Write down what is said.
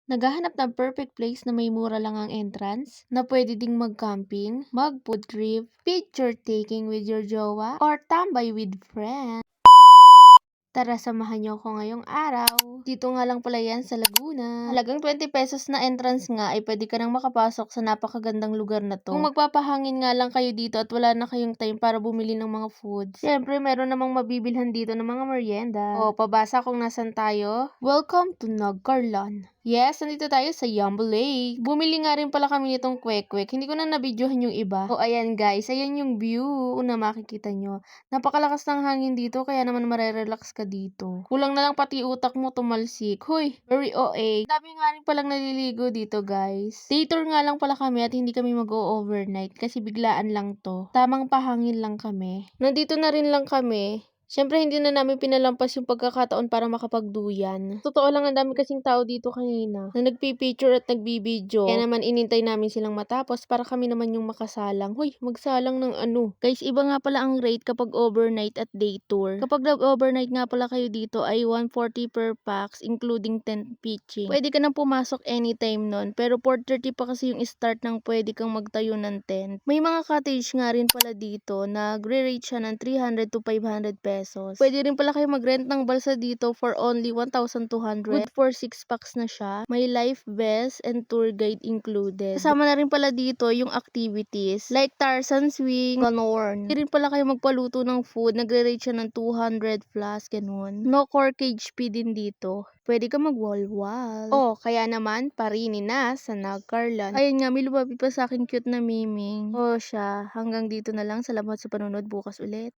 Naghahanap ng perfect place na may mura lang ang entrance, na pwede ding mag-camping, mag-food trip, picture taking with your jowa, or tambay with friends. Tara, samahan niyo ako ngayong araw. Dito nga lang pala yan sa Laguna. Halagang 20 pesos na entrance nga ay pwede ka nang makapasok sa napakagandang lugar na to. Kung magpapahangin nga lang kayo dito at wala na kayong time para bumili ng mga foods, syempre meron namang mabibilhan dito ng mga merienda. O, pabasa kung nasan tayo. Welcome to Nagcarlan. Yes, nandito tayo sa Yumbo Lake. Bumili nga rin pala kami nitong kwek-kwek. Hindi ko na nabidyohan yung iba. O, ayan guys, ayan yung view na makikita nyo. Napakalakas ng hangin dito kaya naman marerelax ka dito. Kulang na lang pati utak mo tumalsik. Hoy, very OA. Dami nga rin palang naliligo dito guys. Day tour nga lang pala kami at hindi kami mag-o-overnight kasi biglaan lang to. Tamang pahangin lang kami. Nandito na rin lang kami. Siyempre, hindi na namin pinalampas yung pagkakataon para makapagduyan. Totoo lang, ang dami kasing tao dito kanina na nagpipicture at nagbibideo. Kaya naman inintay namin silang matapos para kami naman yung makasalang. Hoy, magsalang ng ano. Guys, iba nga pala ang rate kapag overnight at day tour. Kapag nag-overnight nga pala kayo dito ay 140 per pax including tent pitching. Pwede ka nang pumasok anytime nun, pero 4:30 pa kasi yung start ng pwede kang magtayo ng tent. May mga cottage nga rin pala dito na nagre-rate siya ng 300 to 500 pesos. Pwede rin pala kayo mag-rent ng balsa dito for only 1,200. Good for 6 packs na siya. May life vest and tour guide included. Kasama na rin pala dito yung activities like Tarzan swing, ganon. Pwede rin pala kayo magpaluto ng food. Nagre-rate siya ng 200 plus, ganon. No corkage fee din dito. Pwede ka mag-wall-wall. Oh, kaya naman, parini na sa Nagcarlan. Ayun nga, may lumabi pa sa akin cute na miming. Oh, siya. Hanggang dito na lang. Salamat sa panunod. Bukas ulit.